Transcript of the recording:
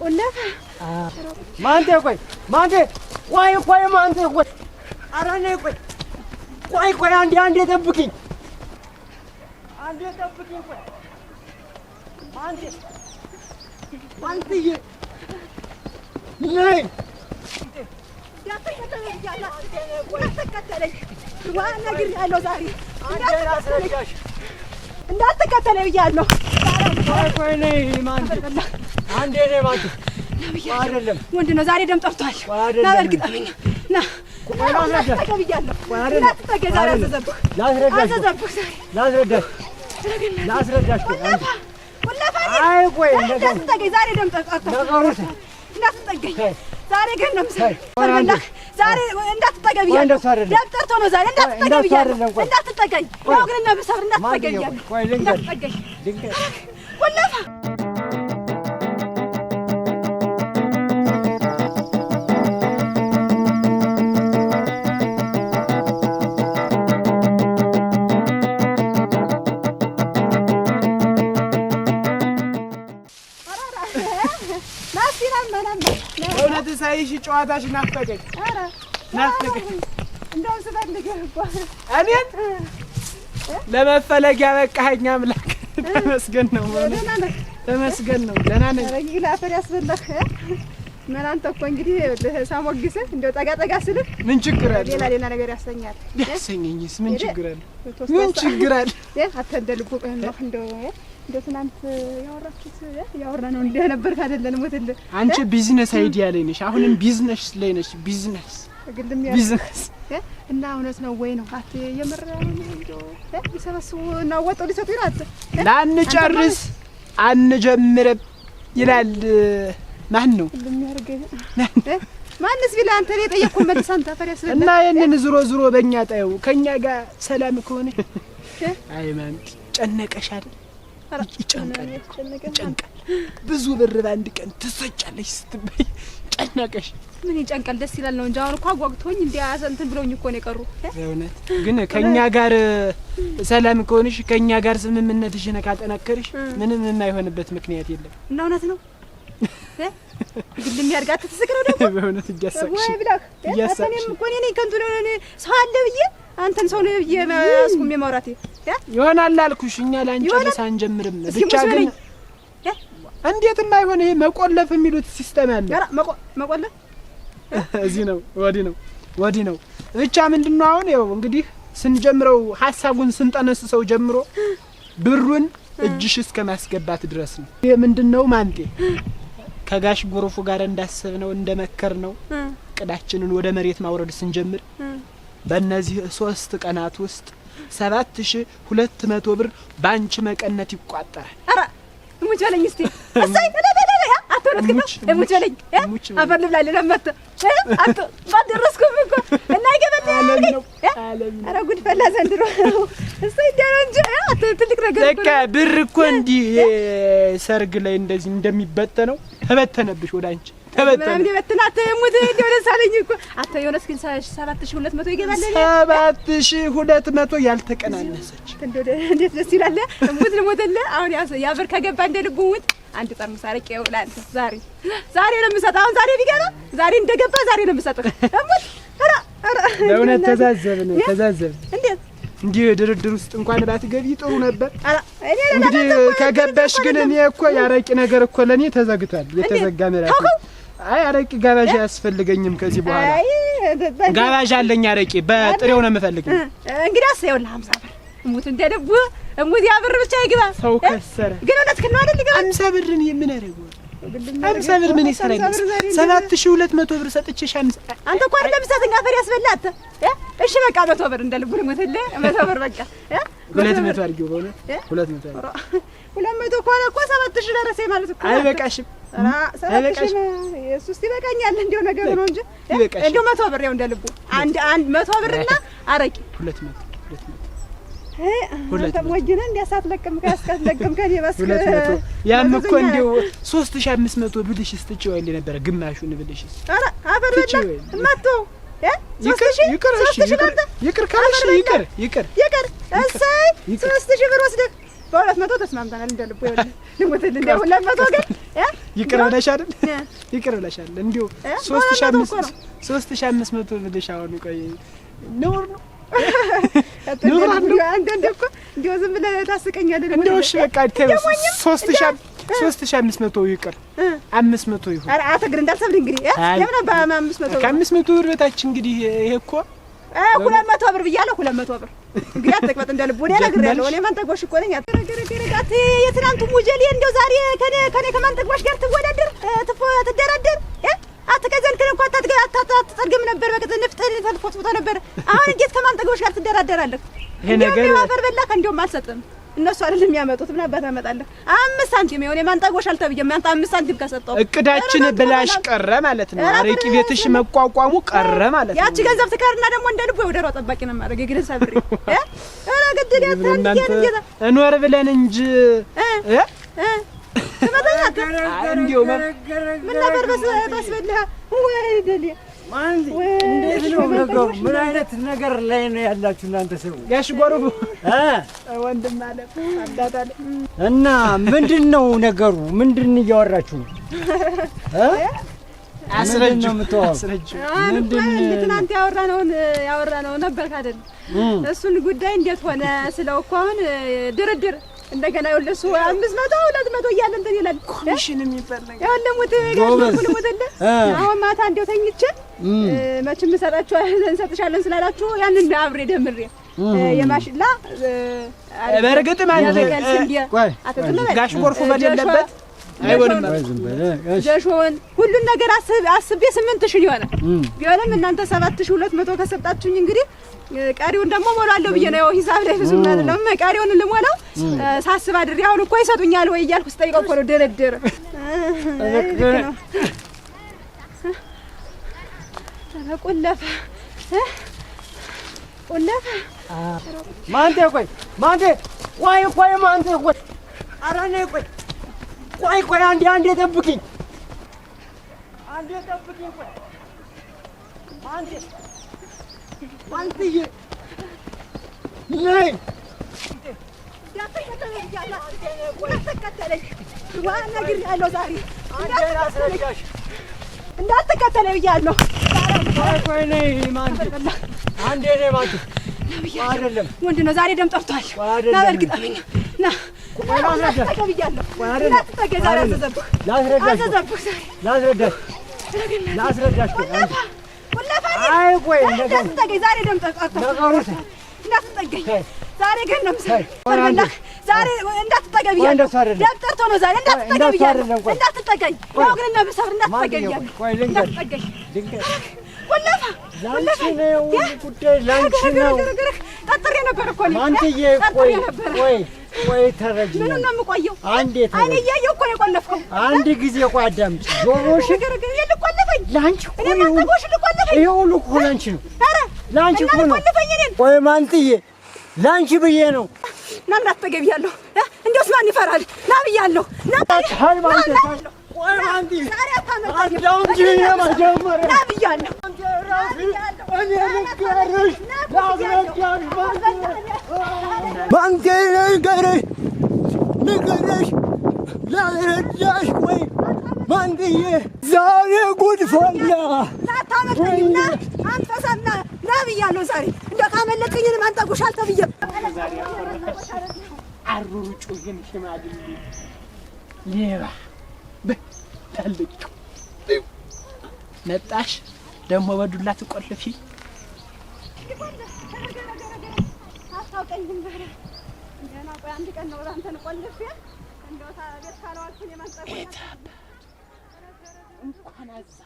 ቁለፍ ማንቴ ቆይ ማንቴ ቆይ ማንቴ ቆይ ኧረ ነይ ቆይ አንዴ ጠብቂኝ ቆይ ማንቴዬ ነይ እንዳትከተለኝ ብያለሁ። ቆይ ነይ ማንቴ አንዴ ነይ ማንቴ አይደለም ወንድ ነው ዛሬ ደም ጠፍቷል። ና በልግጠመኝ ና ላስረዳሽ አይ ቆይ እንዳትጠገኝ ዛሬ ደም ጠፍቷል። እንዳትጠገኝ ዛሬ ግን ነው ምሰል ዛሬ እንዳትጠገኝ ብያለሁ። ደም ጠርቶ ነው ዛሬ እንዳትጠገኝ ብያለሁ። እንዳትጠገኝ ያው ግን እና በሰብር እንዳትጠገኝ ብያለሁ። እንዳትጠገኝ ወለፋ ሳይሽ ጨዋታሽ ናፈቀኝ። እንደውም ስፈልግህ እኮ እኔን ለመፈለግ ያበቃኸኝ አምላክ ተመስገን ነው። ተመስገን ነው። ደህና ነኝ። ረጊላ አፈር ያስበላህ ምን አንተ እኮ እንግዲህ ሳሞግስህ እንደው ጠጋ ስልህ ምን ችግር አለ? ሌላ ነገር ያሰኛል። ያሰኘኝስ ምን ችግር አለ? ምን ችግር አለ? አትንደልቁ ነው እንደው ትናንት ያወራነው እንደ ነበር አይደለም ሞተል። አንቺ ቢዝነስ አይዲያ ላይ ነሽ። አሁንም ቢዝነስ ላይ ነሽ። ቢዝነስ እና እውነት ነው ወይ ነው አት የመረራው እንደው ይሰበስቡ እና ወጣው ሊሰጡ ይላል። ላንጨርስ አንጀምርም ይላል። ማን ነው እንደሚያርገኝ ማንስ ቢላ አንተ ላይ ጠየቅኩ መልስ አንተ ፈሪያስ እና የነን ዝሮ በእኛ ጣየው ከኛ ጋር ሰላም ከሆነ አይ ማን ጨነቀሽ አይደል? ይጨንቃል። ብዙ ብር ባንድ ቀን ትሰጫለሽ ስትበይ ጨነቀሽ። ምን ይጨንቃል? ደስ ይላል ነው እንጂ አሁን እኮ አጓግቶኝ እንትን ብለውኝ እኮ ነው የቀሩ። እውነት ግን ከኛ ጋር ሰላም ከሆነሽ ከኛ ጋር ስምምነትሽን ካጠናከርሽ ምንም የማይሆንበት ምክንያት የለም። እና እውነት ነው ግልም ያርጋት ተስከረው ደግሞ በእውነት እያሳቅሽ ወይ ብላክ እኔም እኮ እኔ ከንቱ ነው ሰው አለ ብዬ አንተን ሰው ነው ብዬ ማስቁም የማውራቴ ይሆናል አልኩሽ። እኛ ላንጨርስ አንጀምርም ብቻ ግን እንዴት የማይሆን ይሄ መቆለፍ የሚሉት ሲስተም አለ። መቆለፍ እዚህ ነው ወዲህ ነው ብቻ ምንድነው አሁን ያው እንግዲህ ስንጀምረው ሐሳቡን ስንጠነስሰው ጀምሮ ብሩን እጅሽ እስከ ማስገባት ድረስ ነው። ይሄ ምንድነው ማንቴ ከጋሽ ጎርፉ ጋር እንዳሰብነው እንደመከርነው ቅዳችንን ወደ መሬት ማውረድ ስንጀምር በእነዚህ 3 ቀናት ውስጥ 7200 ብር ባንቺ መቀነት ይቋጠራል። አረ ሙች በለኝ እስቲ እሰይ አትወልክም ሙች በለኝ አፈር ልብላል ለማታ አቶ ባደረስኩም እኮ እና ይገበታል። አረ ጉድ ፈላ ዘንድሮ እሰይ ደረንጀ አቶ ትልቅ ነገር በቃ ብር እኮ እንዲ ሰርግ ላይ እንደዚህ እንደሚበተነው ተበተነብሽ ወደ አንቺ ተበተነ። ምን በትናት ሙት እንደው ለሳለኝ እኮ አቶ ዮናስ ግን 7200 ይገባል። 7200 ያልተቀናነሰች እንደው እንዴት ደስ ይላል። ሙት ለሞተለ አሁን ያበር ከገባ እንደልቡ ሙት አንድ ጠርሙስ አረቄ ይውላል። ዛሬ ነው የምሰጠው። አሁን ዛሬ ቢገባ ዛሬ እንደገባ ዛሬ ነው የምሰጠው። ሙት አረ ለእውነት ተዛዘብን እንዴት እንዲህ ድርድር ውስጥ እንኳን ባትገቢ ጥሩ ነበር። እንግዲህ ከገባሽ ግን እኔ እኮ ያረቂ ነገር እኮ ለኔ ተዘግቷል። የተዘጋ ምዕራፍ። አይ አረቂ ጋባዥ አያስፈልገኝም ከዚህ በኋላ። ጋባዥ አለኝ አረቂ በጥሬው ነው የምፈልገው። እንግዲህ አሰየውልህ 50 ብር ሙት እንደልቡ ሙት ያብር ብቻ ይግባ። ሰው ከሰረ ግን እውነት ከነ አይደል ይገባ 50 ብርን ምን አደረገው? 50 ብር ምን ይሰራል? 7200 ብር ሰጥቼሽ አንተ እኮ አይደለም ሰተኛ ፈር ያስበላት። እሺ በቃ 100 ብር እንደልቡ ልሞትልህ 100 ብር በቃ 200 አድርጊው በእውነት 200 ከሆነ እኮ 7000 ደረሰኝ ማለት እኮ አይበቃሽም? አይበቃሽም? ኢየሱስ ይበቃኛል። እንደው ነገሩ ነው እንጂ እንደው 100 ብር ያው እንደልቡ አንድ 100 ብርና አረቂ 200 ተሞጅነ እንዲያሳትለቅም ካስከለቅም ከኔ በስከ 200 ያም እኮ እንደው 3500 ብልሽ ስትጨዋል ነበር ግማሹን ብልሽ። አረ አበረዳ መጥቶ ይቅር ካልሽ ይቅር እሰይ 3000 ብር ወስደህ በ200 ተስማምተናል። እንደልቡ ልሙትልህ እንደው 200 ግን ይቅር ብለሻል ይቅር ብለሻል እንዲሁ 3500 ብለሽ አሁን ቆይ ነውር ነው ነውር ነው አንተ እኮ እንደው ዝም ብለህ ታስቀኛለህ እንደው እሺ በቃ 3500 ይቅር 500 ይሁን ኧረ አትግር እንዳልሰብር እንግዲህ ለምን አባ 500 ከ500 ብር በታች እንግዲህ ይሄ እኮ 200 ብር ብያለሁ 200 ብር እንግዲህ አትቅበጥ እንደልብ ወኔ ነግሬያለሁ እኔ ማን ተጎሽ እኮ ነኝ አትገረገረጋት የትናንቱ ሙጀሌ እንደው ዛሬ ከኔ ከማን ተጎሽ ጋር ትወዳደር ትደራደር አትከዘንከን እንኳን አትጠርግም ነበር በቅጥ ንፍጥህ ተልፎት ነበር አሁን እንዴት ከማን ተጎሽ ጋር ትደራደራለህ ይሄ ነገር ማፈር በላክ እንደውም አልሰጥም እነሱ አይደለም የሚያመጡት ምን አባታ አመጣለህ 5 ሳንቲም የሆነ ማን ተጎሽ አልተብየም አንተ 5 ሳንቲም ከሰጠው እቅዳችን ብላሽ ቀረ ማለት ነው አረቂ ቤትሽ መቋቋሙ ቀረ ማለት ነው ያቺ ገንዘብ ትከርና ደግሞ እንደልቦ ወደሯ ጠባቂ ነው ማድረግ የግል ሰብሪ አረ ግድል ያታንጀ እንወር ብለን እንጂ ተመጣጣ እንዲው ምን ነበር በስበልህ ወይ ደልያ እንዴት ነው ነገሩ? ምን አይነት ነገር ላይ ነው ያላችሁ እናንተ ሰው? ጋሽ ጎርቡ ወንድም ማለት አዳታለ እና ምንድነው ነገሩ? ምንድን እያወራችሁ ነው? አስረጁ ትናንት ያወራነው ነበር አይደል? እሱን ጉዳይ እንዴት ሆነ ስለው እኮ አሁን ድርድር እንደገና ይወለሱ 500 200 እያለ እንትን ይላል ኮሚሽን የሚፈልግ ያለሙት ጋር ሙሉሙት አሁን ማታ እንደው ተኝቼ መቼም እንሰጥሻለን ስላላችሁ ያንን አብሬ ደምሬ የማሽላ በርግጥ ማለት ቆይ ጋሽ ጎርፉ በሌለበት አይሆንም ጀሾን ሁሉን ነገር አስቤ 8000 ይሆናል ቢሆንም እናንተ 7200 ከሰጣችሁኝ እንግዲህ ቀሪውን ደግሞ ሞላለሁ ብዬ ነው ሂሳብ ላይ ብዙ ማለት ነው ቀሪውን ልሞላው ሳስብ አድሬ አሁን እኮ ይሰጡኛል ወይ እያልኩ ስጠይቀው እኮ ነው ድርድር ተቆለፈ ቆለፈ ማንቴ ቆይ ማንቴ ቆይ ኧረ ነይ ቆይ አንዴ ጠብቂኝ ቆይ ማንቴዬ ነይ እንዳትከተለኝ ብያለሁ ቆይ ነይ ማንቴ አንዴ ነይ ማንቴ አይደለም ወንድ ነው ዛሬ ደም ጠፍቷል ና በርግጠኛ ና ላስረዳሽ አይ ቆይ ዛሬ ደም ጠፍቷል እንዳትጠገኝ ዛሬ ግን ነው ምሰልህ ዛሬ እንዳትጠገብ ያለው ደብተርቶ ነው ዛሬ እንዳትጠገብ ያለው እንዳትጠገኝ ነው ግን እንደምሰብር እንዳትጠገኝ ያለው ቆይ ልንገርሽ ወለፋ ላንቺ ነው ጉዳይ ላንቺ ነው ቀጥሬ ነበር እኮ ነው ማንተዬ ቆይ ተረጂ ምን ነው የምቆየው አንዴ ተረጂ እኔ እያየሁ እኮ ነው የቆለፍከው አንድ ጊዜ ቆይ አዳምጪ ጆሮሽ ገረገር የልቆለፈኝ ላንቺ እኔ ማንተጎሽ ልቆለፈኝ ይኸው ልኮ ላንቺ ነው ኧረ ላንቺ እኮ ነው ቆይ ማንተዬ ላንቺ ብዬ ነው ና እንዳትጠገብ ያለው እንደውስ ማን ይፈራል ና ብያለሁ ና ሀይ ማንተ ቆይ ማንቴ አዳምጪ የመጀመሪያ ና ብያለሁ ማንቴ ንገረሽ ላስረዳሽ ቆይ ማንቴዬ ዛሬ ጉድ ፈላ ታመጣኝና አንፈሳና ና ብያለሁ ዛሬ እንደው ካመለጠኝንም አንጠጉሻል ተብዬ አሩሩጩ ግን ሽማግሌ ሌባ በታለች መጣሽ ደግሞ በዱላ ትቆልፊ አታውቀኝም ዛሬ ገና ቆይ አንድ ቀን ነው አንተን ቆልፌ እንደው ታቤት ካለዋልኩኝ የማንጠጉ እንኳን አዛ